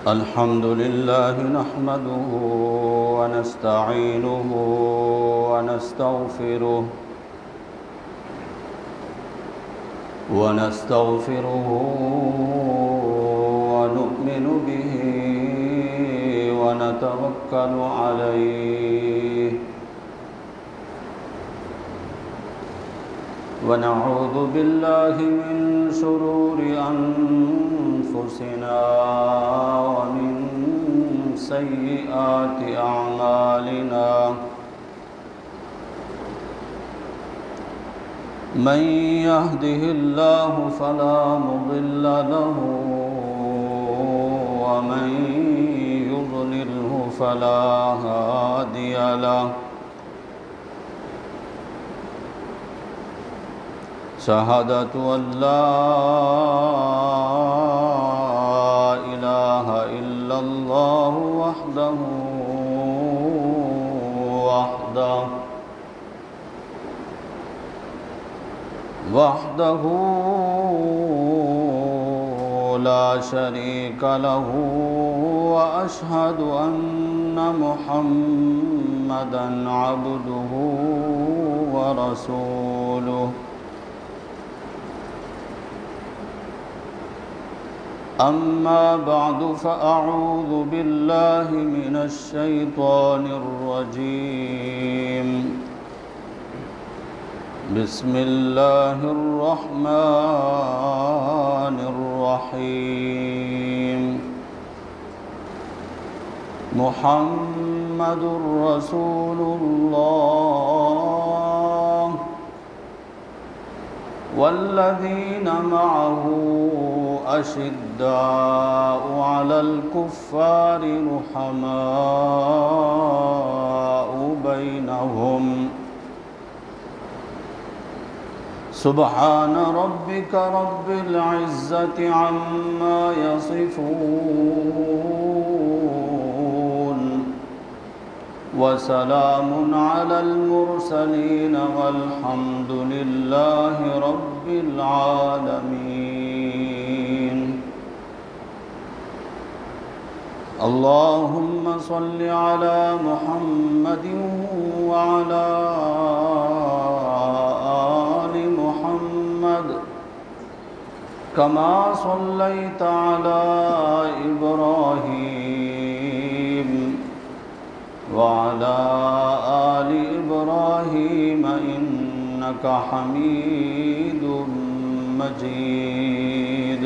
الحمد لله نحمده ونستعينه ونستغفره ونؤمن به ونتوكل عليه ونعوذ بالله من شرور أنفسنا ومن سيئات أعمالنا من يهده الله فلا مضل له ومن يضلله فلا هادي له شهادة أن لا إله إلا الله وحده لا شريك له وأشهد أن محمدًا عبده ورسوله أما بعد فأعوذ بالله من الشيطان الرجيم بسم الله الرحمن الرحيم محمد رسول الله والذين معه أشداء على الكفار رحماء بينهم سبحان ربك رب العزة عما يصفون وسلام على المرسلين والحمد لله رب العالمين اللهم صل على محمد وعلى آل محمد كما صليت على إبراهيم وعلى آل إبراهيم إنك حميد مجيد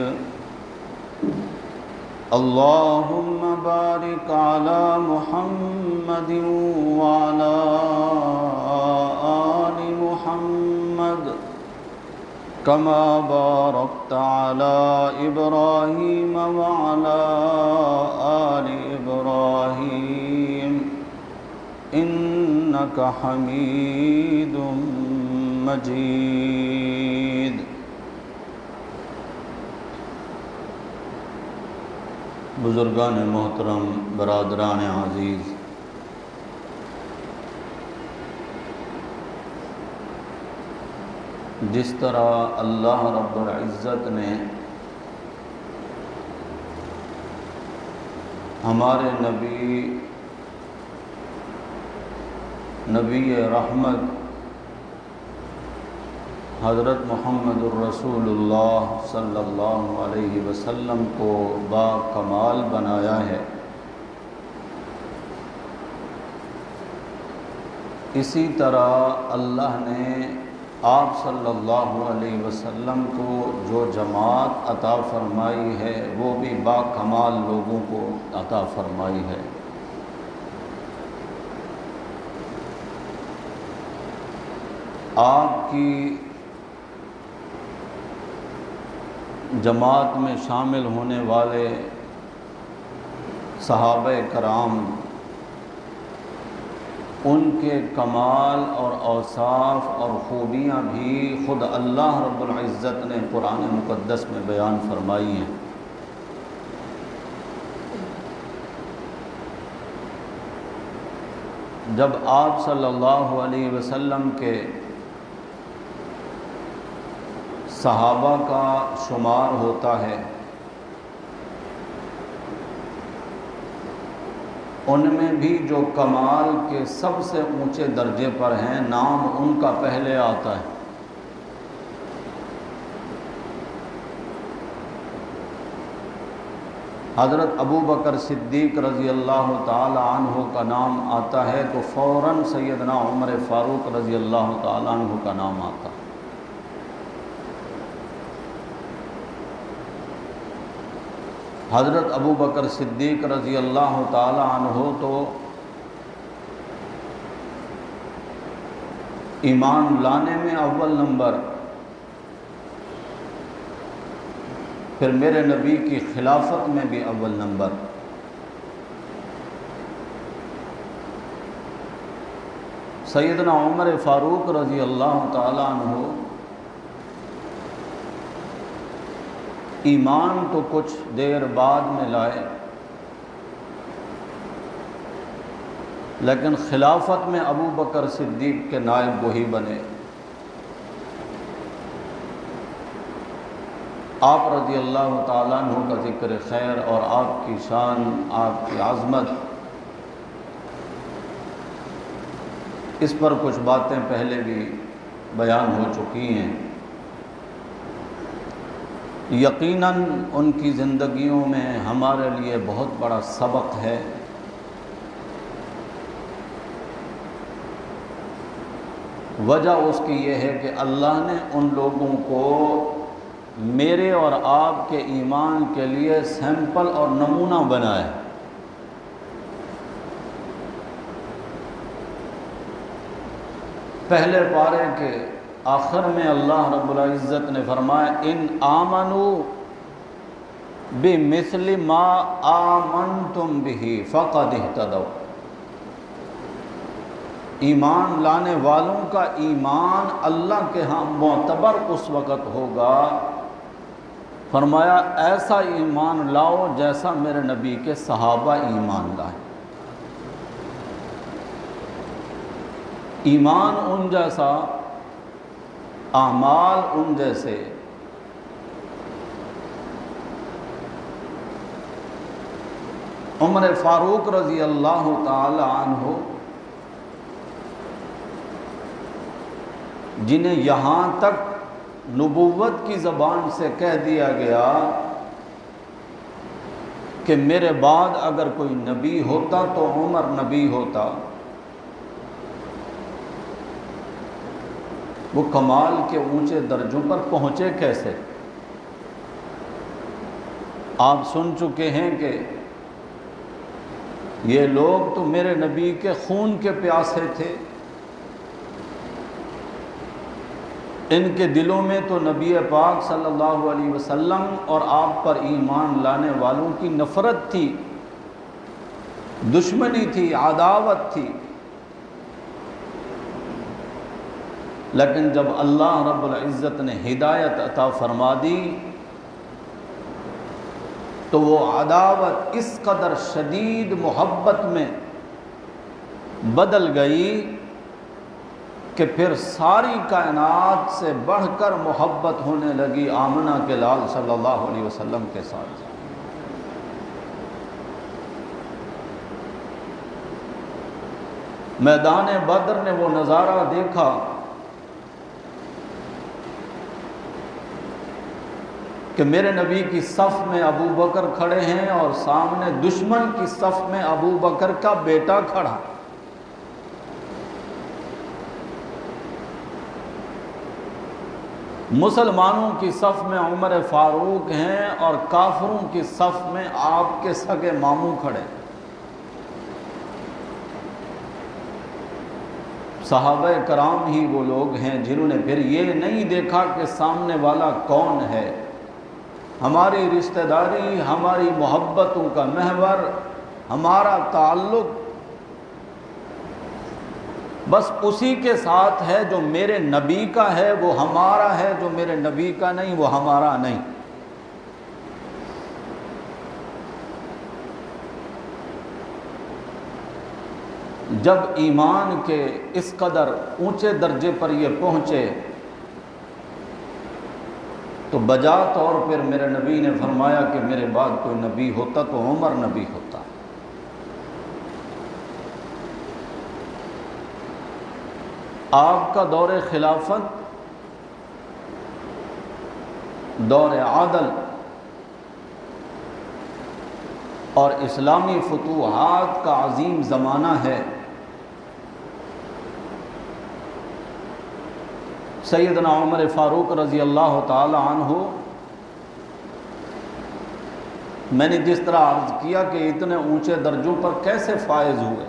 اللهم بارك على محمد وعلى آل محمد كما باركت على إبراهيم وعلى آل إبراهيم إنك حميد مجيد بزرگان محترم، برادران عزیز، جس طرح اللہ رب العزت نے ہمارے نبی رحمت حضرت محمد الرسول اللہ صلی اللہ علیہ وسلم کو با کمال بنایا ہے، اسی طرح اللہ نے آپ صلی اللہ علیہ وسلم کو جو جماعت عطا فرمائی ہے وہ بھی با کمال لوگوں کو عطا فرمائی ہے۔ آپ کی جماعت میں شامل ہونے والے صحابہ کرام، ان کے کمال اور اوصاف اور خوبیاں بھی خود اللہ رب العزت نے قرآن مقدس میں بیان فرمائی ہیں۔ جب آپ صلی اللہ علیہ وسلم کے صحابہ کا شمار ہوتا ہے ان میں بھی جو کمال کے سب سے اونچے درجے پر ہیں، نام ان کا پہلے آتا ہے۔ حضرت ابو بکر صدیق رضی اللہ تعالی عنہ کا نام آتا ہے تو فوراً سیدنا عمر فاروق رضی اللہ تعالی عنہ کا نام آتا ہے۔ حضرت ابو بکر صدیق رضی اللہ تعالی عنہ تو ایمان لانے میں اول نمبر، پھر میرے نبی کی خلافت میں بھی اول نمبر۔ سیدنا عمر فاروق رضی اللہ تعالی عنہ ایمان تو کچھ دیر بعد میں لائے، لیکن خلافت میں ابو بکر صدیق کے نائب وہی بنے۔ آپ رضی اللہ تعالیٰ عنہ کا ذکر خیر اور آپ کی شان، آپ کی عظمت، اس پر کچھ باتیں پہلے بھی بیان ہو چکی ہیں۔ یقیناً ان کی زندگیوں میں ہمارے لیے بہت بڑا سبق ہے۔ وجہ اس کی یہ ہے کہ اللہ نے ان لوگوں کو میرے اور آپ کے ایمان کے لیے سیمپل اور نمونہ بنایا۔ پہلے پارے کے آخر میں اللہ رب العزت نے فرمایا ان آمنوا بمثل ما آمنتم به فقد اہتدوا۔ ایمان لانے والوں کا ایمان اللہ کے ہاں معتبر اس وقت ہوگا، فرمایا ایسا ایمان لاؤ جیسا میرے نبی کے صحابہ ایمان لائے۔ ایمان ان جیسا، اعمال ان جیسے۔ عمر فاروق رضی اللہ تعالی عنہ جنہیں یہاں تک نبوت کی زبان سے کہہ دیا گیا کہ میرے بعد اگر کوئی نبی ہوتا تو عمر نبی ہوتا، وہ کمال کے اونچے درجوں پر پہنچے کیسے؟ آپ سن چکے ہیں کہ یہ لوگ تو میرے نبی کے خون کے پیاسے تھے، ان کے دلوں میں تو نبی پاک صلی اللہ علیہ وسلم اور آپ پر ایمان لانے والوں کی نفرت تھی، دشمنی تھی، عداوت تھی۔ لیکن جب اللہ رب العزت نے ہدایت عطا فرما دی تو وہ عداوت اس قدر شدید محبت میں بدل گئی کہ پھر ساری کائنات سے بڑھ کر محبت ہونے لگی آمنہ کے لال صلی اللہ علیہ وسلم کے ساتھ۔ میدان بدر نے وہ نظارہ دیکھا کہ میرے نبی کی صف میں ابو بکر کھڑے ہیں اور سامنے دشمن کی صف میں ابو بکر کا بیٹا کھڑا۔ مسلمانوں کی صف میں عمر فاروق ہیں اور کافروں کی صف میں آپ کے سگے ماموں کھڑے۔ صحابہ کرام ہی وہ لوگ ہیں جنہوں نے پھر یہ نہیں دیکھا کہ سامنے والا کون ہے، ہماری رشتہ داری، ہماری محبتوں کا محور، ہمارا تعلق بس اسی کے ساتھ ہے جو میرے نبی کا ہے وہ ہمارا ہے، جو میرے نبی کا نہیں وہ ہمارا نہیں۔ جب ایمان کے اس قدر اونچے درجے پر یہ پہنچے تو بجا طور پر میرے نبی نے فرمایا کہ میرے بعد کوئی نبی ہوتا تو عمر نبی ہوتا۔ آپ کا دور خلافت دور عادل اور اسلامی فتوحات کا عظیم زمانہ ہے۔ سیدنا عمر فاروق رضی اللہ تعالی عنہ، میں نے جس طرح عرض کیا کہ اتنے اونچے درجوں پر کیسے فائز ہوئے،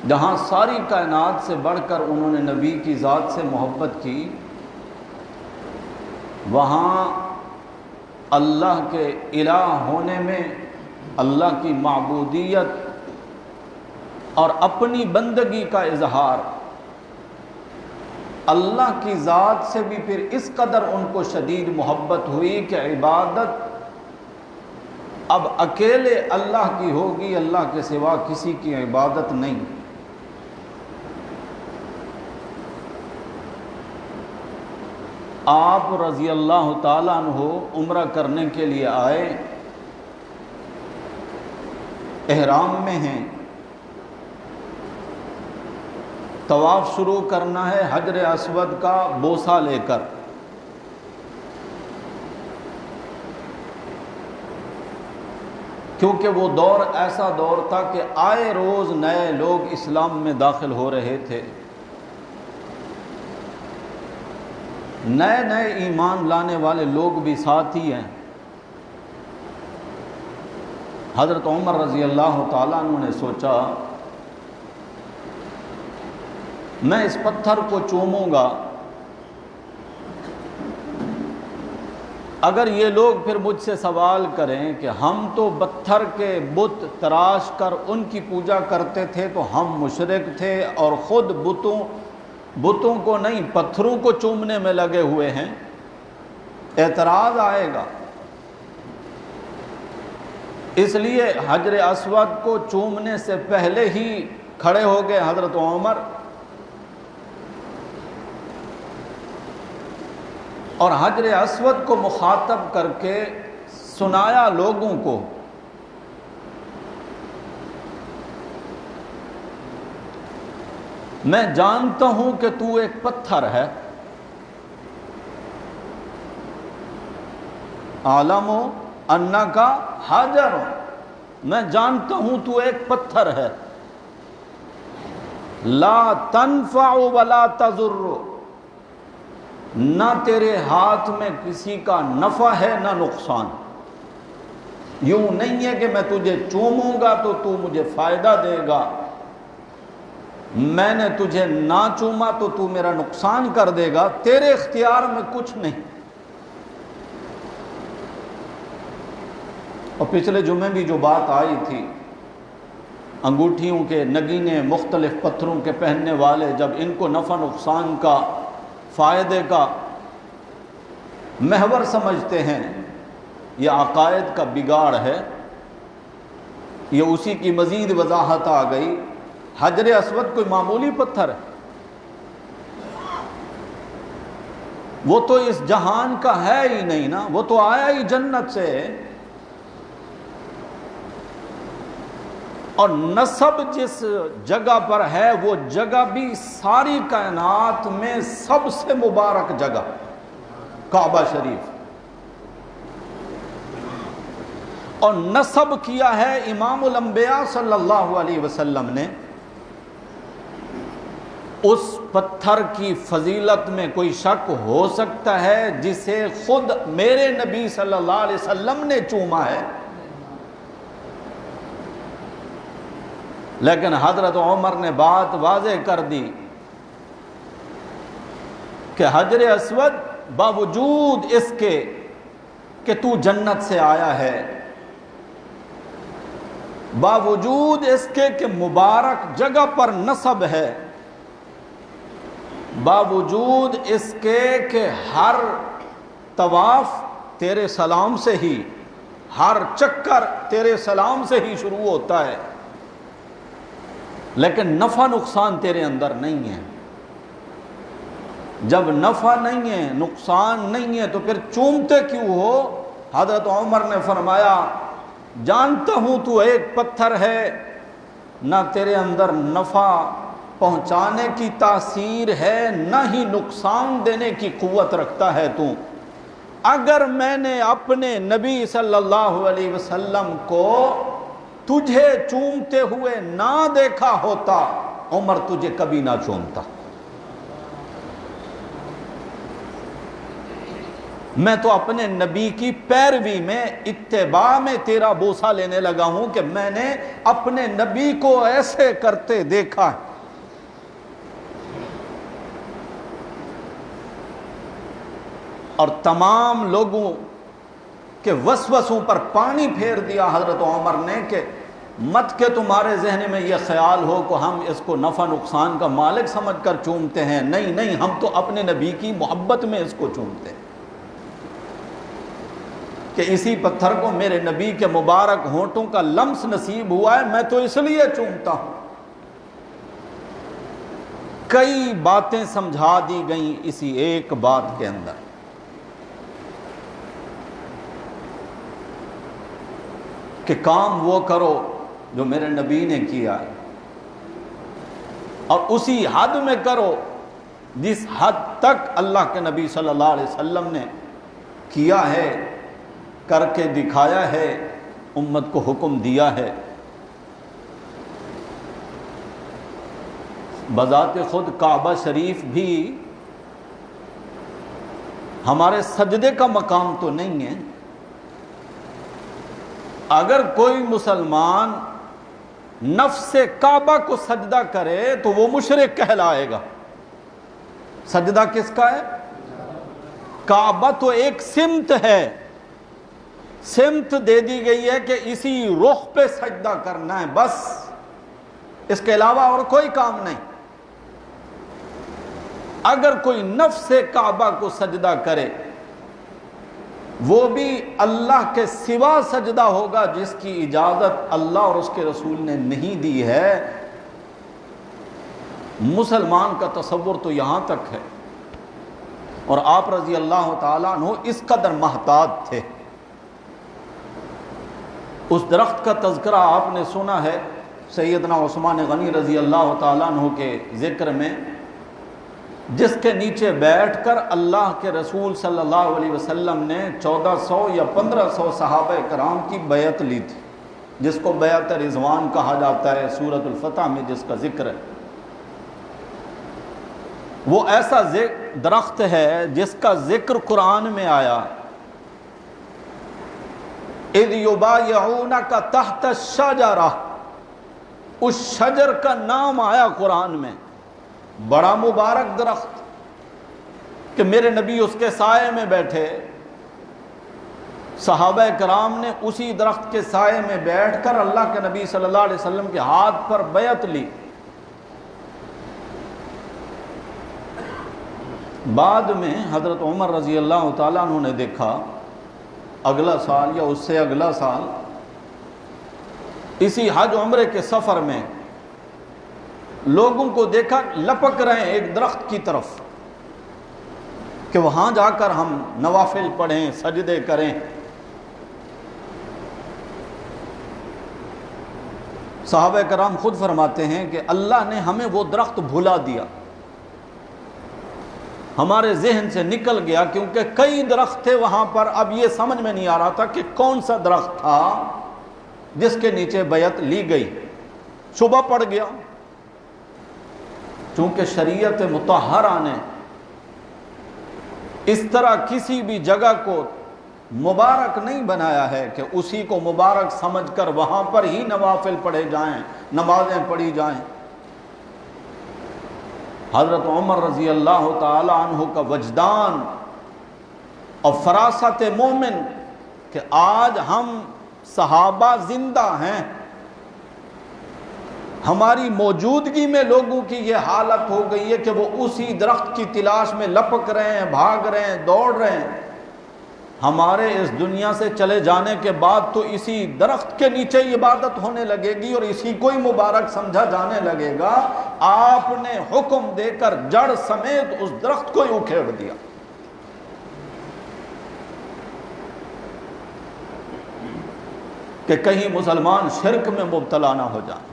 جہاں ساری کائنات سے بڑھ کر انہوں نے نبی کی ذات سے محبت کی، وہاں اللہ کے الہ ہونے میں، اللہ کی معبودیت اور اپنی بندگی کا اظہار، اللہ کی ذات سے بھی پھر اس قدر ان کو شدید محبت ہوئی کہ عبادت اب اکیلے اللہ کی ہوگی، اللہ کے سوا کسی کی عبادت نہیں۔ آپ رضی اللہ تعالیٰ عنہ عمرہ کرنے کے لیے آئے، احرام میں ہیں، طواف شروع کرنا ہے حجر اسود کا بوسہ لے کر۔ کیونکہ وہ دور ایسا دور تھا کہ آئے روز نئے لوگ اسلام میں داخل ہو رہے تھے، نئے نئے ایمان لانے والے لوگ بھی ساتھ ہی ہیں۔ حضرت عمر رضی اللہ تعالیٰ عنہ نے سوچا میں اس پتھر کو چوموں گا، اگر یہ لوگ پھر مجھ سے سوال کریں کہ ہم تو پتھر کے بت تراش کر ان کی پوجا کرتے تھے تو ہم مشرک تھے اور خود بتوں کو نہیں پتھروں کو چومنے میں لگے ہوئے ہیں، اعتراض آئے گا۔ اس لیے حجر اسود کو چومنے سے پہلے ہی کھڑے ہو گئے حضرت عمر، اور حجر اسود کو مخاطب کر کے سنایا لوگوں کو میں جانتا ہوں کہ تو ایک پتھر ہے، عالم انک حجر، میں جانتا ہوں تو ایک پتھر ہے، لا تنفع ولا تضر، نہ تیرے ہاتھ میں کسی کا نفع ہے نہ نقصان۔ یوں نہیں ہے کہ میں تجھے چوموں گا تو تو مجھے فائدہ دے گا، میں نے تجھے نہ چوما تو تو میرا نقصان کر دے گا، تیرے اختیار میں کچھ نہیں۔ اور پچھلے جمعے بھی جو بات آئی تھی، انگوٹھیوں کے نگینے مختلف پتھروں کے پہننے والے جب ان کو نفع نقصان کا، فائدے کا محور سمجھتے ہیں، یہ عقائد کا بگاڑ ہے۔ یہ اسی کی مزید وضاحت آ گئی۔ حجر اسود کوئی معمولی پتھر ہے، وہ تو اس جہان کا ہے ہی نہیں نا، وہ تو آیا ہی جنت سے، اور نسب جس جگہ پر ہے وہ جگہ بھی ساری کائنات میں سب سے مبارک جگہ کعبہ شریف، اور نسب کیا ہے امام الانبیاء صلی اللہ علیہ وسلم نے۔ اس پتھر کی فضیلت میں کوئی شک ہو سکتا ہے جسے خود میرے نبی صلی اللہ علیہ وسلم نے چوما ہے؟ لیکن حضرت عمر نے بات واضح کر دی کہ حجر اسود باوجود اس کے کہ تو جنت سے آیا ہے، باوجود اس کے کہ مبارک جگہ پر نسب ہے، باوجود اس کے کہ ہر طواف تیرے سلام سے ہی، ہر چکر تیرے سلام سے ہی شروع ہوتا ہے، لیکن نفع نقصان تیرے اندر نہیں ہے۔ جب نفع نہیں ہے، نقصان نہیں ہے، تو پھر چومتے کیوں ہو؟ حضرت عمر نے فرمایا جانتا ہوں تو ایک پتھر ہے، نہ تیرے اندر نفع پہنچانے کی تاثیر ہے، نہ ہی نقصان دینے کی قوت رکھتا ہے تو۔ اگر میں نے اپنے نبی صلی اللہ علیہ وسلم کو تجھے چومتے ہوئے نہ دیکھا ہوتا، عمر تجھے کبھی نہ چومتا۔ میں تو اپنے نبی کی پیروی میں، اتباع میں تیرا بوسہ لینے لگا ہوں کہ میں نے اپنے نبی کو ایسے کرتے دیکھا ہے۔ اور تمام لوگوں کے وسوسوں پر پانی پھیر دیا حضرت عمر نے کہ مت کہ تمہارے ذہن میں یہ خیال ہو کہ ہم اس کو نفع نقصان کا مالک سمجھ کر چومتے ہیں، نہیں نہیں، ہم تو اپنے نبی کی محبت میں اس کو چومتے ہیں کہ اسی پتھر کو میرے نبی کے مبارک ہونٹوں کا لمس نصیب ہوا ہے، میں تو اس لیے چومتا ہوں۔ کئی باتیں سمجھا دی گئیں اسی ایک بات کے اندر کہ کام وہ کرو جو میرے نبی نے کیا ہے، اور اسی حد میں کرو جس حد تک اللہ کے نبی صلی اللہ علیہ وسلم نے کیا ہے، کر کے دکھایا ہے، امت کو حکم دیا ہے۔ بذات خود کعبہ شریف بھی ہمارے سجدے کا مقام تو نہیں ہے۔ اگر کوئی مسلمان نفس کعبہ کو سجدہ کرے تو وہ مشرک کہلائے گا۔ سجدہ کس کا ہے؟ کعبہ تو ایک سمت ہے، سمت دے دی گئی ہے کہ اسی رخ پہ سجدہ کرنا ہے، بس اس کے علاوہ اور کوئی کام نہیں۔ اگر کوئی نفس کعبہ کو سجدہ کرے وہ بھی اللہ کے سوا سجدہ ہوگا جس کی اجازت اللہ اور اس کے رسول نے نہیں دی ہے۔ مسلمان کا تصور تو یہاں تک ہے، اور آپ رضی اللہ تعالیٰ عنہ اس قدر محتاط تھے۔ اس درخت کا تذکرہ آپ نے سنا ہے سیدنا عثمان غنی رضی اللہ تعالیٰ عنہ کے ذکر میں، جس کے نیچے بیٹھ کر اللہ کے رسول صلی اللہ علیہ وسلم نے 1400 یا 1500 صحابہ کرام کی بیعت لی تھی، جس کو بیعت رضوان کہا جاتا ہے، سورۃ الفتح میں جس کا ذکر ہے۔ وہ ایسا درخت ہے جس کا ذکر قرآن میں آیا، اذ یبایعونک تحت الشجرہ، اس شجر کا نام آیا قرآن میں۔ بڑا مبارک درخت کہ میرے نبی اس کے سائے میں بیٹھے، صحابہ کرام نے اسی درخت کے سائے میں بیٹھ کر اللہ کے نبی صلی اللہ علیہ وسلم کے ہاتھ پر بیعت لی۔ بعد میں حضرت عمر رضی اللہ تعالیٰ عنہ نے دیکھا اگلا سال یا اس سے اگلا سال اسی حج عمرے کے سفر میں لوگوں کو دیکھا لپک رہے ہیں ایک درخت کی طرف کہ وہاں جا کر ہم نوافل پڑھیں، سجدے کریں۔ صحابہ کرام خود فرماتے ہیں کہ اللہ نے ہمیں وہ درخت بھلا دیا، ہمارے ذہن سے نکل گیا، کیونکہ کئی درخت تھے وہاں پر، اب یہ سمجھ میں نہیں آ رہا تھا کہ کون سا درخت تھا جس کے نیچے بیعت لی گئی۔ شبہ پڑ گیا، چونکہ شریعت مطہرہ نے اس طرح کسی بھی جگہ کو مبارک نہیں بنایا ہے کہ اسی کو مبارک سمجھ کر وہاں پر ہی نوافل پڑھے جائیں، نمازیں پڑھی جائیں۔ حضرت عمر رضی اللہ تعالی عنہ کا وجدان اور فراست مومن کہ آج ہم صحابہ زندہ ہیں، ہماری موجودگی میں لوگوں کی یہ حالت ہو گئی ہے کہ وہ اسی درخت کی تلاش میں لپک رہے ہیں، بھاگ رہے ہیں، دوڑ رہے ہیں۔ ہمارے اس دنیا سے چلے جانے کے بعد تو اسی درخت کے نیچے عبادت ہونے لگے گی اور اسی کو ہی مبارک سمجھا جانے لگے گا۔ آپ نے حکم دے کر جڑ سمیت اس درخت کو ہی اکھیڑ دیا۔ کہ کہیں مسلمان شرک میں مبتلا نہ ہو جائیں۔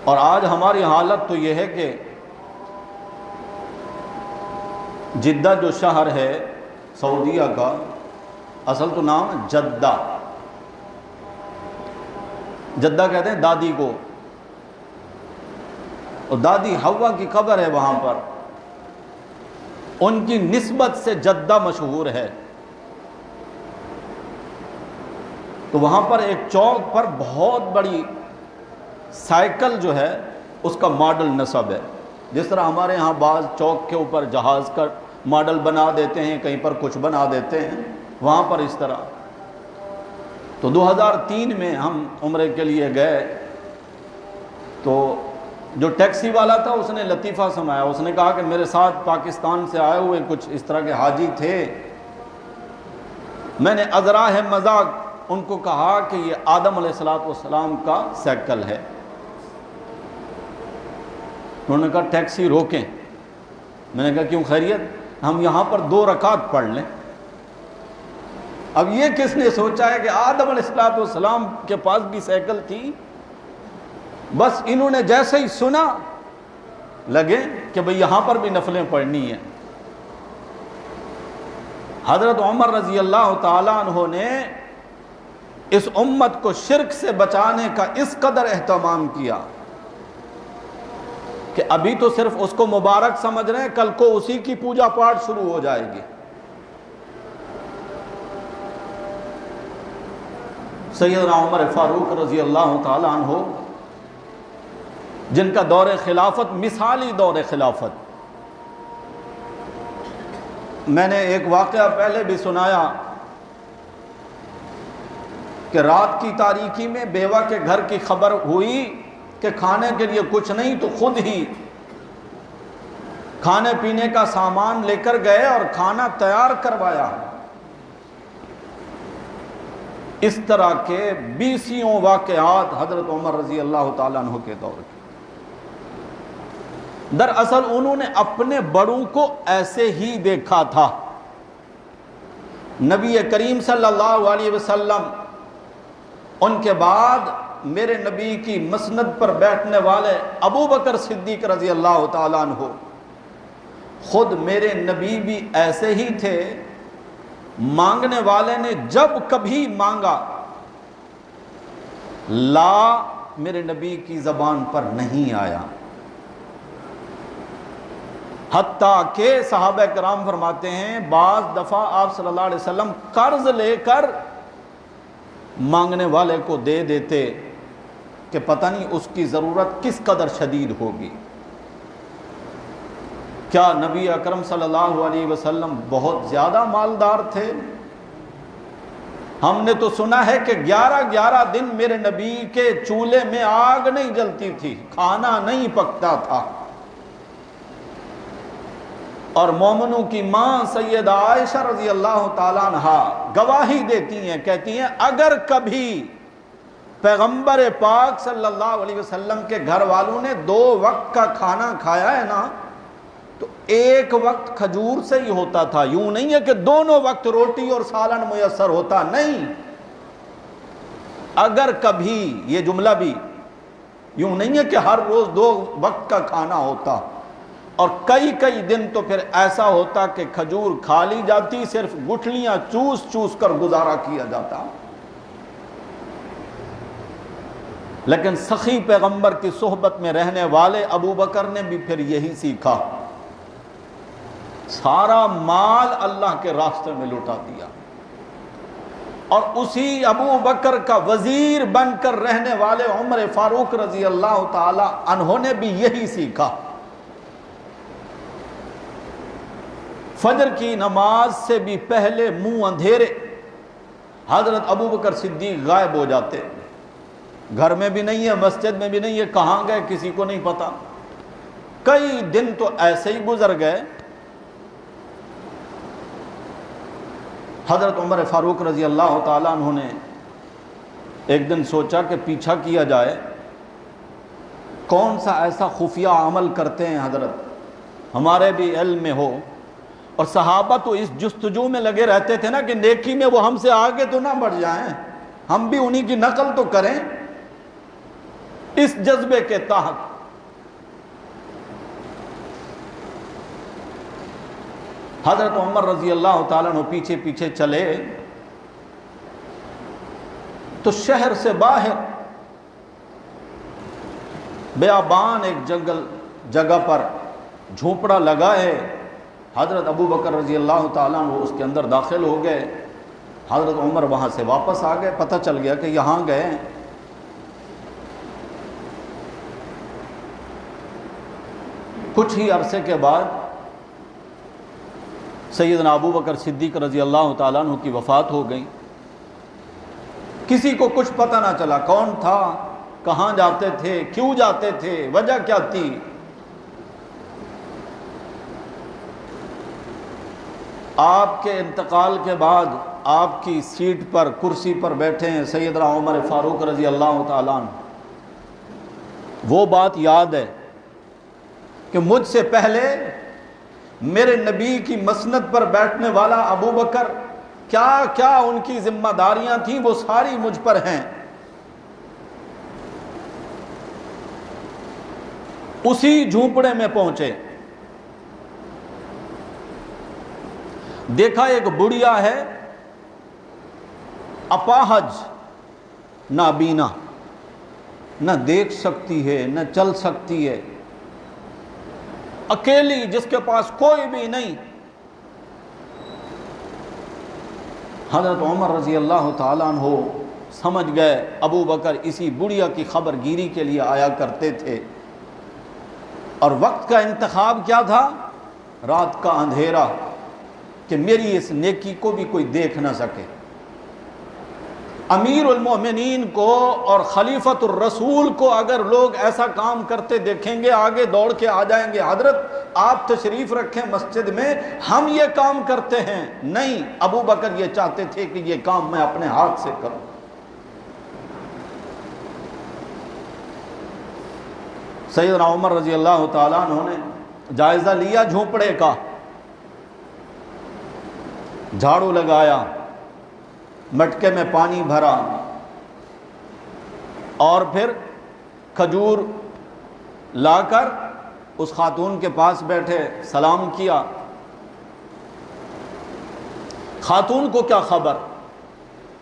اور آج ہماری حالت تو یہ ہے کہ جدہ جو شہر ہے سعودیہ کا، اصل تو نام ہے جدہ، جدہ کہتے ہیں دادی کو، اور دادی حوا کی قبر ہے وہاں پر، ان کی نسبت سے جدہ مشہور ہے۔ تو وہاں پر ایک چوک پر بہت بڑی سائیکل جو ہے اس کا ماڈل نصب ہے، جس طرح ہمارے ہاں بعض چوک کے اوپر جہاز کا ماڈل بنا دیتے ہیں، کہیں پر کچھ بنا دیتے ہیں، وہاں پر اس طرح۔ تو 2003 میں ہم عمرے کے لیے گئے، تو جو ٹیکسی والا تھا اس نے لطیفہ سنایا، اس نے کہا کہ میرے ساتھ پاکستان سے آئے ہوئے کچھ اس طرح کے حاجی تھے، میں نے ازراہ مذاق ان کو کہا کہ یہ آدم علیہ السلام کا سائیکل ہے۔ انہوں نے کہا ٹیکسی روکیں، میں نے کہا کیوں، خیریت؟ ہم یہاں پر 2 رکعت پڑھ لیں۔ اب یہ کس نے سوچا ہے کہ آدم علیہ السلام کے پاس بھی سائیکل تھی؟ بس انہوں نے جیسے ہی سنا لگے کہ بھئی یہاں پر بھی نفلیں پڑھنی ہیں۔ حضرت عمر رضی اللہ تعالیٰ عنہ نے اس امت کو شرک سے بچانے کا اس قدر اہتمام کیا کہ ابھی تو صرف اس کو مبارک سمجھ رہے ہیں، کل کو اسی کی پوجا پاٹ شروع ہو جائے گی۔ سیدنا عمر فاروق رضی اللہ تعالیٰ عنہ، جن کا دور خلافت مثالی دور خلافت، میں نے ایک واقعہ پہلے بھی سنایا کہ رات کی تاریکی میں بیوہ کے گھر کی خبر ہوئی کہ کھانے کے لیے کچھ نہیں، تو خود ہی کھانے پینے کا سامان لے کر گئے اور کھانا تیار کروایا۔ اس طرح کے 20 واقعات حضرت عمر رضی اللہ تعالیٰ عنہ کے دور کے۔ دراصل انہوں نے اپنے بڑوں کو ایسے ہی دیکھا تھا۔ نبی کریم صلی اللہ علیہ وسلم، ان کے بعد میرے نبی کی مسند پر بیٹھنے والے ابو بکر صدیق رضی اللہ تعالیٰ عنہ، خود میرے نبی بھی ایسے ہی تھے۔ مانگنے والے نے جب کبھی مانگا، لا میرے نبی کی زبان پر نہیں آیا، حتیٰ کہ صحابہ کرام فرماتے ہیں بعض دفعہ آپ صلی اللہ علیہ وسلم قرض لے کر مانگنے والے کو دے دیتے کہ پتہ نہیں اس کی ضرورت کس قدر شدید ہوگی۔ کیا نبی اکرم صلی اللہ علیہ وسلم بہت زیادہ مالدار تھے؟ ہم نے تو سنا ہے کہ 11 دن میرے نبی کے چولہے میں آگ نہیں جلتی تھی، کھانا نہیں پکتا تھا۔ اور مومنوں کی ماں سیدہ عائشہ رضی اللہ تعالیٰ عنہا گواہی دیتی ہیں، کہتی ہیں اگر کبھی پیغمبر پاک صلی اللہ علیہ وسلم کے گھر والوں نے 2 وقت کا کھانا کھایا ہے نا، تو 1 وقت کھجور سے ہی ہوتا تھا، یوں نہیں ہے کہ دونوں وقت روٹی اور سالن میسر ہوتا، نہیں۔ اگر کبھی، یہ جملہ بھی یوں نہیں ہے کہ ہر روز 2 وقت کا کھانا ہوتا، اور کئی دن تو پھر ایسا ہوتا کہ کھجور کھا لی جاتی، صرف گٹھلیاں چوس چوس کر گزارا کیا جاتا۔ لیکن سخی پیغمبر کی صحبت میں رہنے والے ابو بکر نے بھی پھر یہی سیکھا، سارا مال اللہ کے راستے میں لٹا دیا، اور اسی ابو بکر کا وزیر بن کر رہنے والے عمر فاروق رضی اللہ تعالی عنہ نے بھی یہی سیکھا۔ فجر کی نماز سے بھی پہلے منہ اندھیرے حضرت ابو بکر صدیق غائب ہو جاتے، گھر میں بھی نہیں ہے، مسجد میں بھی نہیں ہے، کہاں گئے کسی کو نہیں پتا۔ کئی دن تو ایسے ہی گزر گئے۔ حضرت عمر فاروق رضی اللہ تعالیٰ عنہ نے ایک دن سوچا کہ پیچھا کیا جائے، کون سا ایسا خفیہ عمل کرتے ہیں حضرت ہمارے بھی علم میں ہو۔ اور صحابہ تو اس جستجو میں لگے رہتے تھے نا کہ نیکی میں وہ ہم سے آگے تو نہ بڑھ جائیں، ہم بھی انہی کی نقل تو کریں۔ اس جذبے کے تحت حضرت عمر رضی اللہ تعالیٰ عنہ پیچھے پیچھے چلے تو شہر سے باہر بیابان ایک جگہ پر جھونپڑا لگا ہے. حضرت ابو بکر رضی اللہ تعالیٰ عنہ اس کے اندر داخل ہو گئے. حضرت عمر وہاں سے واپس آ گئے. پتہ چل گیا کہ یہاں گئے ہیں. کچھ ہی عرصے کے بعد سیدنا ابو بکر صدیق رضی اللہ تعالیٰ عنہ کی وفات ہو گئی. کسی کو کچھ پتہ نہ چلا کون تھا, کہاں جاتے تھے, کیوں جاتے تھے, وجہ کیا تھی. آپ کے انتقال کے بعد آپ کی سیٹ پر, کرسی پر بیٹھے ہیں سیدنا عمر فاروق رضی اللہ تعالیٰ عنہ. وہ بات یاد ہے کہ مجھ سے پہلے میرے نبی کی مسند پر بیٹھنے والا ابو بکر, کیا کیا ان کی ذمہ داریاں تھیں وہ ساری مجھ پر ہیں. اسی جھونپڑے میں پہنچے, دیکھا ایک بڑھیا ہے اپاہج, نابینا, نہ دیکھ سکتی ہے نہ چل سکتی ہے, اکیلی, جس کے پاس کوئی بھی نہیں. حضرت عمر رضی اللہ تعالیٰ عنہ سمجھ گئے ابو بکر اسی بڑھیا کی خبر گیری کے لیے آیا کرتے تھے. اور وقت کا انتخاب کیا تھا؟ رات کا اندھیرا, کہ میری اس نیکی کو بھی کوئی دیکھ نہ سکے. امیر المومنین کو اور خلیفۃ الرسول کو اگر لوگ ایسا کام کرتے دیکھیں گے آگے دوڑ کے آ جائیں گے, حضرت آپ تشریف رکھیں مسجد میں, ہم یہ کام کرتے ہیں. نہیں, ابو بکر یہ چاہتے تھے کہ یہ کام میں اپنے ہاتھ سے کروں. سیدنا عمر رضی اللہ تعالیٰ عنہ نے جائزہ لیا جھونپڑے کا, جھاڑو لگایا, مٹکے میں پانی بھرا, اور پھر کھجور لا کر اس خاتون کے پاس بیٹھے, سلام کیا. خاتون کو کیا خبر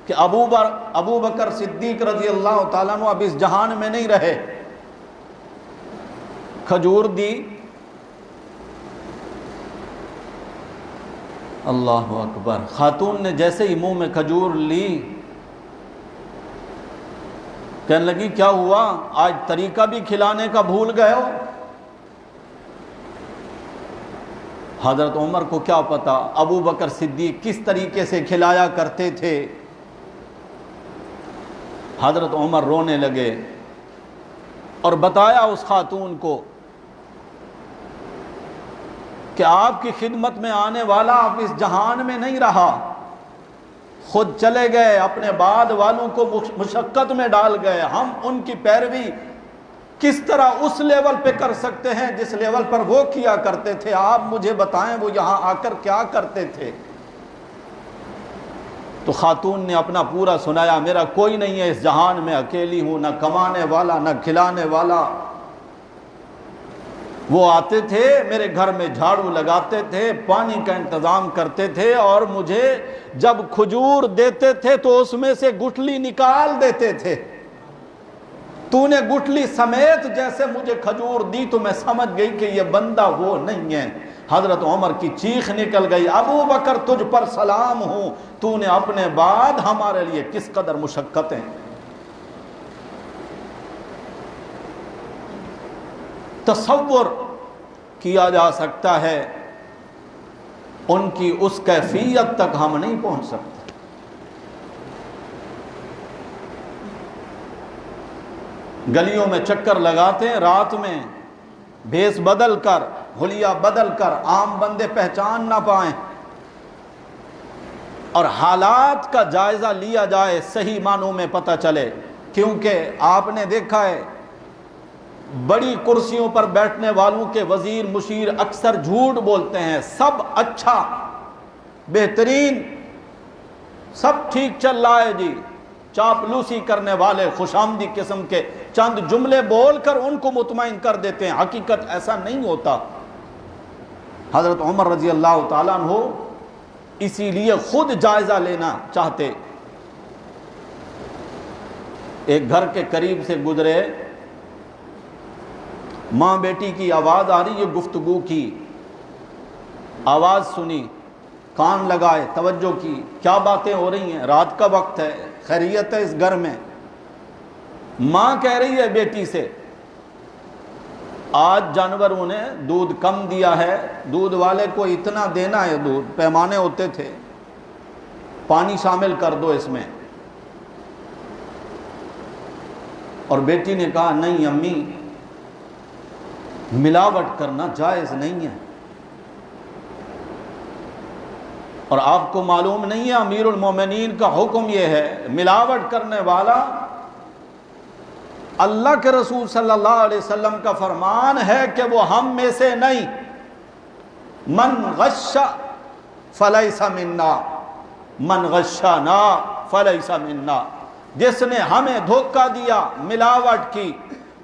کہ ابو بکر صدیق رضی اللہ تعالیٰ عنہ اب اس جہان میں نہیں رہے. کھجور دی, اللہ اکبر. خاتون نے جیسے ہی منہ میں کھجور لی, کہنے لگی کیا ہوا, آج طریقہ بھی کھلانے کا بھول گئے ہو. حضرت عمر کو کیا پتا ابو بکر صدیق کس طریقے سے کھلایا کرتے تھے. حضرت عمر رونے لگے اور بتایا اس خاتون کو کہ آپ کی خدمت میں آنے والا اب اس جہان میں نہیں رہا, خود چلے گئے, اپنے بعد والوں کو مشقت میں ڈال گئے. ہم ان کی پیروی کس طرح اس لیول پہ کر سکتے ہیں جس لیول پر وہ کیا کرتے تھے. آپ مجھے بتائیں وہ یہاں آ کر کیا کرتے تھے. تو خاتون نے اپنا پورا سنایا, میرا کوئی نہیں ہے اس جہان میں, اکیلی ہوں, نہ کمانے والا نہ کھلانے والا. وہ آتے تھے میرے گھر میں, جھاڑو لگاتے تھے, پانی کا انتظام کرتے تھے, اور مجھے جب کھجور دیتے تھے تو اس میں سے گٹھلی نکال دیتے تھے. تو نے گٹھلی سمیت جیسے مجھے کھجور دی تو میں سمجھ گئی کہ یہ بندہ وہ نہیں ہے. حضرت عمر کی چیخ نکل گئی, ابو بکر تجھ پر سلام ہوں, تو نے اپنے بعد ہمارے لیے کس قدر مشقتیں. تصور کیا جا سکتا ہے, ان کی اس کیفیت تک ہم نہیں پہنچ سکتے. گلیوں میں چکر لگاتے ہیں رات میں, بھیس بدل کر, حلیہ بدل کر, عام بندے پہچان نہ پائیں, اور حالات کا جائزہ لیا جائے, صحیح معنوں میں پتہ چلے. کیونکہ آپ نے دیکھا ہے بڑی کرسیوں پر بیٹھنے والوں کے وزیر مشیر اکثر جھوٹ بولتے ہیں. سب اچھا بہترین سب ٹھیک چل رہا ہے جی, چاپلوسی کرنے والے, خوش آمدی قسم کے چند جملے بول کر ان کو مطمئن کر دیتے ہیں، حقیقت ایسا نہیں ہوتا۔ حضرت عمر رضی اللہ تعالیٰ عنہ اسی لیے خود جائزہ لینا چاہتے، ایک گھر کے قریب سے گزرے، ماں بیٹی کی آواز آ رہی ہے، گفتگو کی آواز سنی، کان لگائے، توجہ کی، کیا باتیں ہو رہی ہیں، رات کا وقت ہے، خیریت ہے اس گھر میں؟ ماں کہہ رہی ہے بیٹی سے، آج جانوروں نے دودھ کم دیا ہے، دودھ والے کو اتنا دینا ہے، دودھ پیمانے ہوتے تھے، پانی شامل کر دو اس میں۔ اور بیٹی نے کہا نہیں امی، ملاوٹ کرنا جائز نہیں ہے، اور آپ کو معلوم نہیں ہے امیر المومنین کا حکم یہ ہے، ملاوٹ کرنے والا اللہ کے رسول صلی اللہ علیہ وسلم کا فرمان ہے کہ وہ ہم میں سے نہیں، من غش فلیس منا، من غشنا فلیس منا، جس نے ہمیں دھوکہ دیا، ملاوٹ کی،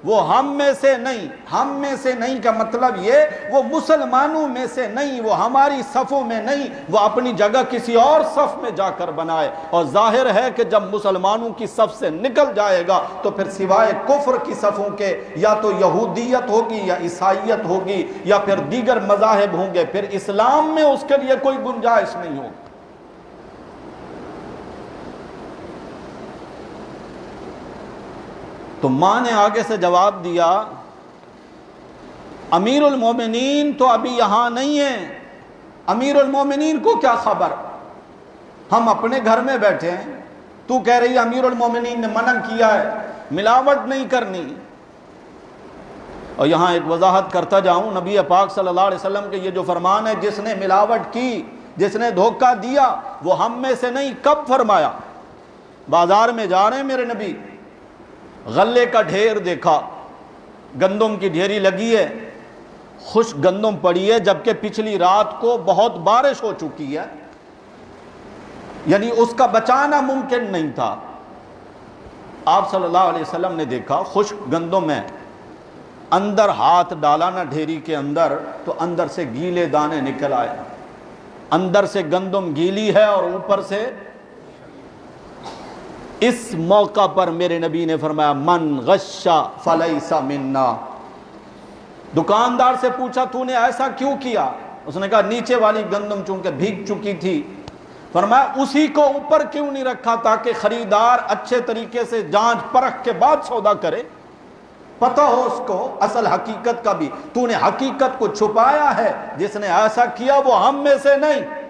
وہ ہم میں سے نہیں۔ ہم میں سے نہیں کا مطلب یہ وہ مسلمانوں میں سے نہیں، وہ ہماری صفوں میں نہیں، وہ اپنی جگہ کسی اور صف میں جا کر بنائے۔ اور ظاہر ہے کہ جب مسلمانوں کی صف سے نکل جائے گا تو پھر سوائے کفر کی صفوں کے یا تو یہودیت ہوگی یا عیسائیت ہوگی یا پھر دیگر مذاہب ہوں گے، پھر اسلام میں اس کے لیے کوئی گنجائش نہیں ہوگی۔ تو ماں نے آگے سے جواب دیا، امیر المومنین تو ابھی یہاں نہیں ہیں، امیر المومنین کو کیا خبر، ہم اپنے گھر میں بیٹھے ہیں، تو کہہ رہی ہے امیر المومنین نے منع کیا ہے، ملاوٹ نہیں کرنی۔ اور یہاں ایک وضاحت کرتا جاؤں، نبی پاک صلی اللہ علیہ وسلم کے یہ جو فرمان ہے، جس نے ملاوٹ کی، جس نے دھوکہ دیا، وہ ہم میں سے نہیں، کب فرمایا؟ بازار میں جا رہے ہیں میرے نبی، غلے کا ڈھیر دیکھا، گندم کی ڈھیری لگی ہے، خشک گندم پڑی ہے، جبکہ پچھلی رات کو بہت بارش ہو چکی ہے، یعنی اس کا بچانا ممکن نہیں تھا۔ آپ صلی اللہ علیہ وسلم نے دیکھا خشک گندم ہے، اندر ہاتھ ڈالا نا ڈھیری کے اندر تو اندر سے گیلے دانے نکل آئے، اندر سے گندم گیلی ہے اور اوپر سے۔ اس موقع پر میرے نبی نے فرمایا من غش فلیس منا۔ دکاندار سے پوچھا تو نے ایسا کیوں کیا؟ اس نے کہا نیچے والی گندم چونکہ بھیگ چکی تھی، فرمایا اسی کو اوپر کیوں نہیں رکھا تاکہ خریدار اچھے طریقے سے جانچ پرکھ کے بعد سودا کرے، پتہ ہو اس کو اصل حقیقت کا بھی۔ تو نے حقیقت کو چھپایا ہے، جس نے ایسا کیا وہ ہم میں سے نہیں۔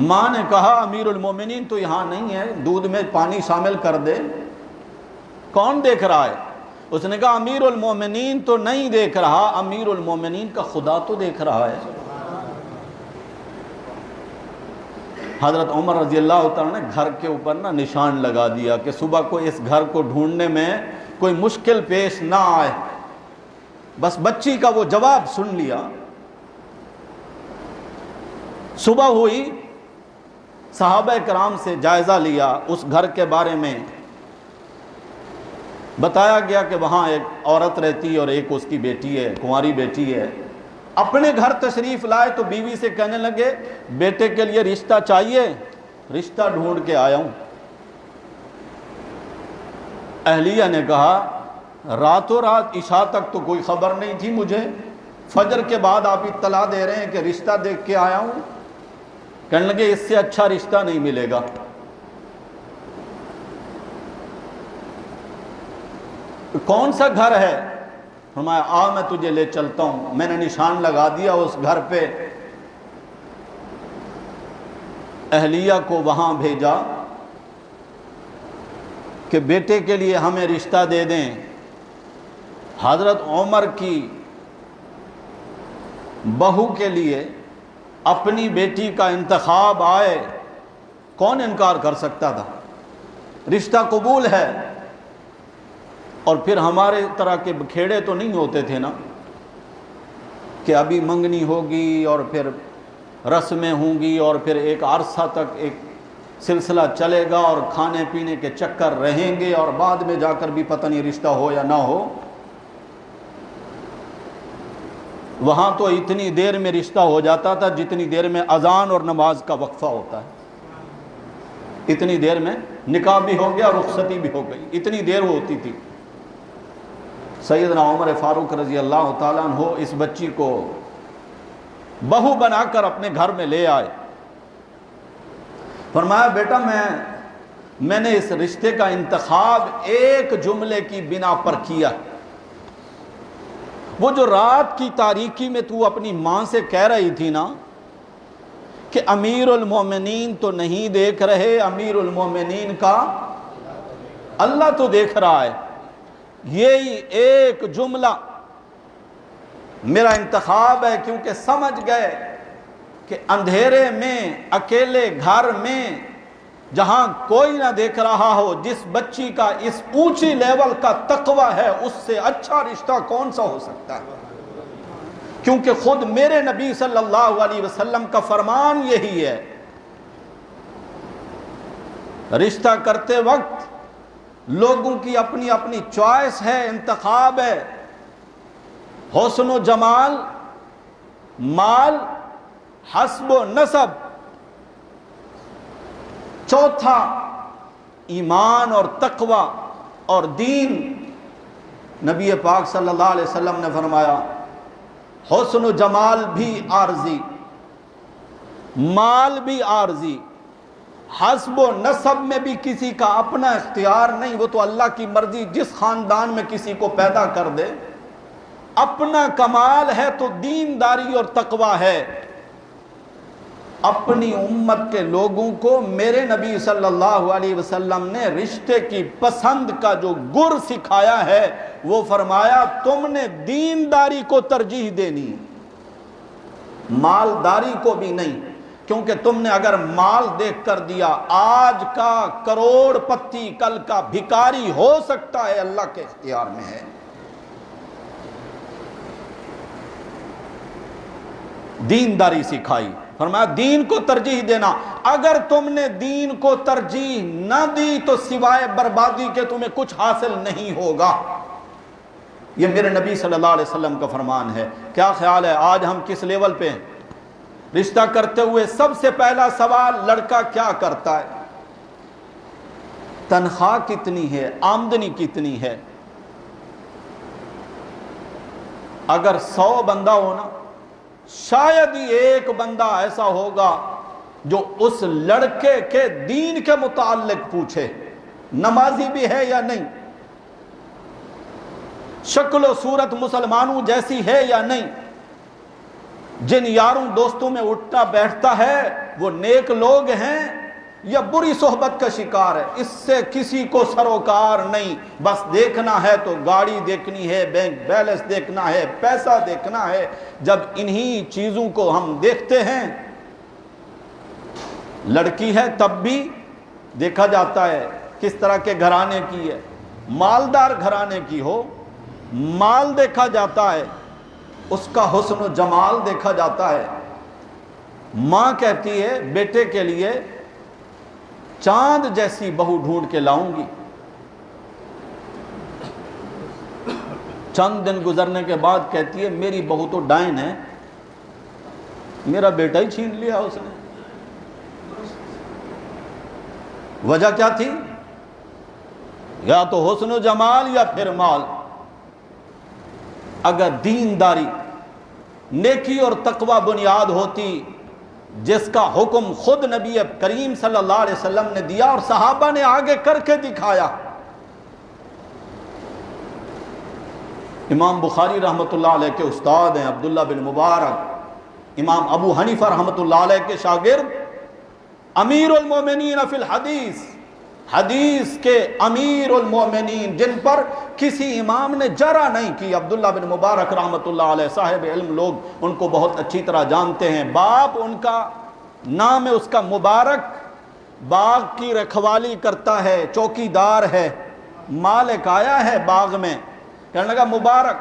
ماں نے کہا امیر المومنین تو یہاں نہیں ہے، دودھ میں پانی شامل کر دے، کون دیکھ رہا ہے؟ اس نے کہا امیر المومنین تو نہیں دیکھ رہا، امیر المومنین کا خدا تو دیکھ رہا ہے۔ حضرت عمر رضی اللہ تعالیٰ نے گھر کے اوپر نشان لگا دیا کہ صبح کو اس گھر کو ڈھونڈنے میں کوئی مشکل پیش نہ آئے۔ بس بچی کا وہ جواب سن لیا۔ صبح ہوئی، صحابہ کرام سے جائزہ لیا، اس گھر کے بارے میں بتایا گیا کہ وہاں ایک عورت رہتی اور ایک اس کی بیٹی ہے، کنواری بیٹی ہے۔ اپنے گھر تشریف لائے تو بیوی سے کہنے لگے بیٹے کے لیے رشتہ چاہیے، رشتہ ڈھونڈ کے آیا ہوں۔ اہلیہ نے کہا راتوں رات عشاء تک تو کوئی خبر نہیں تھی مجھے، فجر کے بعد آپ اطلاع دے رہے ہیں کہ رشتہ دیکھ کے آیا ہوں۔ کہنے لگے اس سے اچھا رشتہ نہیں ملے گا۔ کون سا گھر ہے؟ فرمایا آ میں تجھے لے چلتا ہوں۔ میں نے نشان لگا دیا اس گھر پہ، اہلیہ کو وہاں بھیجا کہ بیٹے کے لیے ہمیں رشتہ دے دیں۔ حضرت عمر کی بہو کے لیے اپنی بیٹی کا انتخاب آئے، کون انکار کر سکتا تھا؟ رشتہ قبول ہے۔ اور پھر ہمارے طرح کے بکھیڑے تو نہیں ہوتے تھے نا کہ ابھی منگنی ہوگی اور پھر رسمیں ہوں گی اور پھر ایک عرصہ تک ایک سلسلہ چلے گا اور کھانے پینے کے چکر رہیں گے اور بعد میں جا کر بھی پتہ نہیں رشتہ ہو یا نہ ہو. وہاں تو اتنی دیر میں رشتہ ہو جاتا تھا جتنی دیر میں اذان اور نماز کا وقفہ ہوتا ہے. اتنی دیر میں نکاح بھی ہو گیا، رخصتی بھی ہو گئی، اتنی دیر ہوتی تھی. سیدنا عمر فاروق رضی اللہ تعالیٰ عنہ اس بچی کو بہو بنا کر اپنے گھر میں لے آئے. فرمایا بیٹا میں نے اس رشتے کا انتخاب ایک جملے کی بنا پر کیا. وہ جو رات کی تاریکی میں تو اپنی ماں سے کہہ رہی تھی نا کہ امیر المومنین تو نہیں دیکھ رہے، امیر المومنین کا اللہ تو دیکھ رہا ہے، یہی ایک جملہ میرا انتخاب ہے. کیونکہ سمجھ گئے کہ اندھیرے میں اکیلے گھر میں جہاں کوئی نہ دیکھ رہا ہو، جس بچی کا اس اونچی لیول کا تقوی ہے، اس سے اچھا رشتہ کون سا ہو سکتا ہے. کیونکہ خود میرے نبی صلی اللہ علیہ وسلم کا فرمان یہی ہے، رشتہ کرتے وقت لوگوں کی اپنی اپنی چوائس ہے، انتخاب ہے. حسن و جمال، مال، حسب و نسب، چوتھا ایمان اور تقوی اور دین. نبی پاک صلی اللہ علیہ وسلم نے فرمایا حسن و جمال بھی عارضی، مال بھی عارضی، حسب و نسب میں بھی کسی کا اپنا اختیار نہیں، وہ تو اللہ کی مرضی، جس خاندان میں کسی کو پیدا کر دے. اپنا کمال ہے تو دینداری اور تقوی ہے. اپنی امت کے لوگوں کو میرے نبی صلی اللہ علیہ وسلم نے رشتے کی پسند کا جو گر سکھایا ہے، وہ فرمایا تم نے دینداری کو ترجیح دینی، مالداری کو بھی نہیں. کیونکہ تم نے اگر مال دیکھ کر دیا، آج کا کروڑ پتی کل کا بھکاری ہو سکتا ہے، اللہ کے اختیار میں ہے. دینداری سکھائی، فرمایا دین کو ترجیح دینا. اگر تم نے دین کو ترجیح نہ دی تو سوائے بربادی کے تمہیں کچھ حاصل نہیں ہوگا. یہ میرے نبی صلی اللہ علیہ وسلم کا فرمان ہے. کیا خیال ہے آج ہم کس لیول پہ ہیں؟ رشتہ کرتے ہوئے سب سے پہلا سوال لڑکا کیا کرتا ہے، تنخواہ کتنی ہے، آمدنی کتنی ہے. اگر 100 بندہ ہونا، شاید ہی ایک بندہ ایسا ہوگا جو اس لڑکے کے دین کے متعلق پوچھے، نمازی بھی ہے یا نہیں، شکل و صورت مسلمانوں جیسی ہے یا نہیں، جن یاروں دوستوں میں اٹھتا بیٹھتا ہے وہ نیک لوگ ہیں یا بری صحبت کا شکار ہے. اس سے کسی کو سروکار نہیں. بس دیکھنا ہے تو گاڑی دیکھنی ہے، بینک بیلنس دیکھنا ہے، پیسہ دیکھنا ہے. جب انہی چیزوں کو ہم دیکھتے ہیں، لڑکی ہے تب بھی دیکھا جاتا ہے کس طرح کے گھرانے کی ہے. مالدار گھرانے کی ہو، مال دیکھا جاتا ہے، اس کا حسن و جمال دیکھا جاتا ہے. ماں کہتی ہے بیٹے کے لیے چاند جیسی بہو ڈھونڈ کے لاؤں گی. چند دن گزرنے کے بعد کہتی ہے میری بہو تو ڈائن ہے، میرا بیٹا ہی چھین لیا اس نے. وجہ کیا تھی؟ یا تو حسن و جمال یا پھر مال. اگر دینداری، نیکی اور تقوی بنیاد ہوتی جس کا حکم خود نبی کریم صلی اللہ علیہ وسلم نے دیا اور صحابہ نے آگے کر کے دکھایا. امام بخاری رحمۃ اللہ علیہ کے استاد ہیں عبداللہ بن مبارک، امام ابو حنیفہ رحمۃ اللہ علیہ کے شاگرد، امیر المومنین فی الحدیث، حدیث کے امیر المومنین جن پر کسی امام نے جرا نہیں کی. عبداللہ بن مبارک رحمۃ اللہ علیہ صاحب علم، لوگ ان کو بہت اچھی طرح جانتے ہیں. باپ ان کا نام ہے اس کا مبارک، باغ کی رکھوالی کرتا ہے، چوکیدار ہے، مالک آیا ہے باغ میں، کہنے لگا مبارک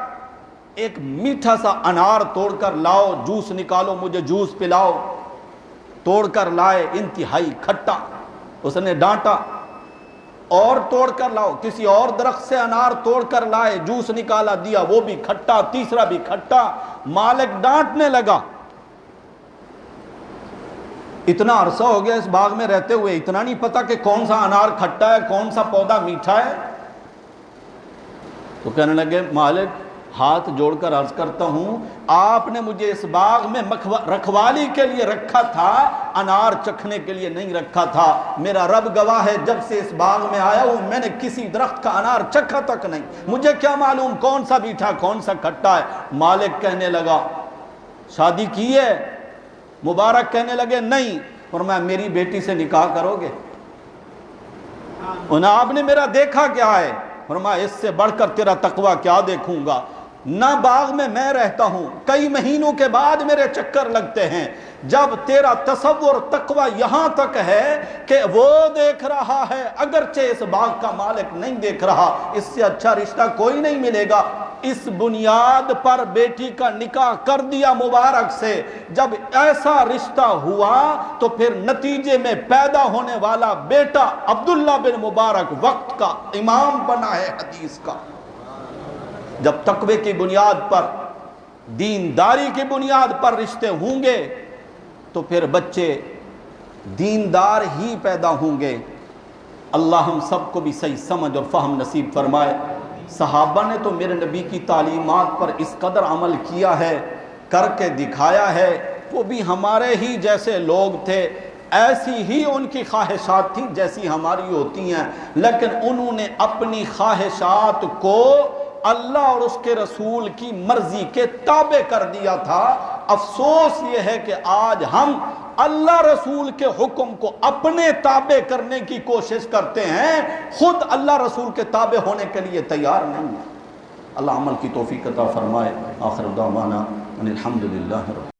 ایک میٹھا سا انار توڑ کر لاؤ، جوس نکالو، مجھے جوس پلاؤ. توڑ کر لائے، انتہائی کھٹا. اس نے ڈانٹا، اور توڑ کر لاؤ، کسی اور درخت سے انار توڑ کر لائے، جوس نکالا دیا، وہ بھی کھٹا، تیسرا بھی کھٹا۔ مالک ڈانٹنے لگا، اتنا عرصہ ہو گیا اس باغ میں رہتے ہوئے، اتنا نہیں پتا کہ کون سا انار کھٹا ہے، کون سا پودا میٹھا ہے؟ تو کہنے لگے مالک ہاتھ جوڑ کر عرض کرتا ہوں، آپ نے مجھے اس باغ میں رکھوالی کے لیے رکھا تھا، انار چکھنے کے لیے نہیں رکھا تھا۔ میرا رب گواہ ہے، جب سے اس باغ میں آیا ہوں میں نے کسی درخت کا انار چکھا تک نہیں، مجھے کیا معلوم کون سا میٹھا کون سا کھٹا ہے۔ مالک کہنے لگا شادی کی ہے؟ مبارک کہنے لگے نہیں۔ فرمایا میری بیٹی سے نکاح کرو گے؟ انہیں آپ نے میرا دیکھا کیا ہے؟ فرمایا اس سے بڑھ کر تیرا تقوی کیا دیکھوں گا، نہ باغ میں رہتا ہوں، کئی مہینوں کے بعد میرے چکر لگتے ہیں، جب تیرا تصور تقوی یہاں تک ہے کہ وہ دیکھ رہا ہے اگرچہ اس باغ کا مالک نہیں دیکھ رہا، اس سے اچھا رشتہ کوئی نہیں ملے گا۔ اس بنیاد پر بیٹی کا نکاح کر دیا مبارک سے۔ جب ایسا رشتہ ہوا تو پھر نتیجے میں پیدا ہونے والا بیٹا عبداللہ بن مبارک وقت کا امام بنا ہے حدیث کا۔ جب تقوی کی بنیاد پر، دینداری کی بنیاد پر رشتے ہوں گے تو پھر بچے دیندار ہی پیدا ہوں گے۔ اللہ ہم سب کو بھی صحیح سمجھ اور فہم نصیب فرمائے۔ صحابہ نے تو میرے نبی کی تعلیمات پر اس قدر عمل کیا ہے، کر کے دکھایا ہے، وہ بھی ہمارے ہی جیسے لوگ تھے، ایسی ہی ان کی خواہشات تھیں جیسی ہماری ہوتی ہیں، لیکن انہوں نے اپنی خواہشات کو اللہ اور اس کے رسول کی مرضی کے تابع کر دیا تھا۔ افسوس یہ ہے کہ آج ہم اللہ رسول کے حکم کو اپنے تابع کرنے کی کوشش کرتے ہیں، خود اللہ رسول کے تابع ہونے کے لیے تیار نہیں ہے۔ اللہ عمل کی توفیق عطا فرمائے۔ آخر دعوانا ان الحمدللہ رب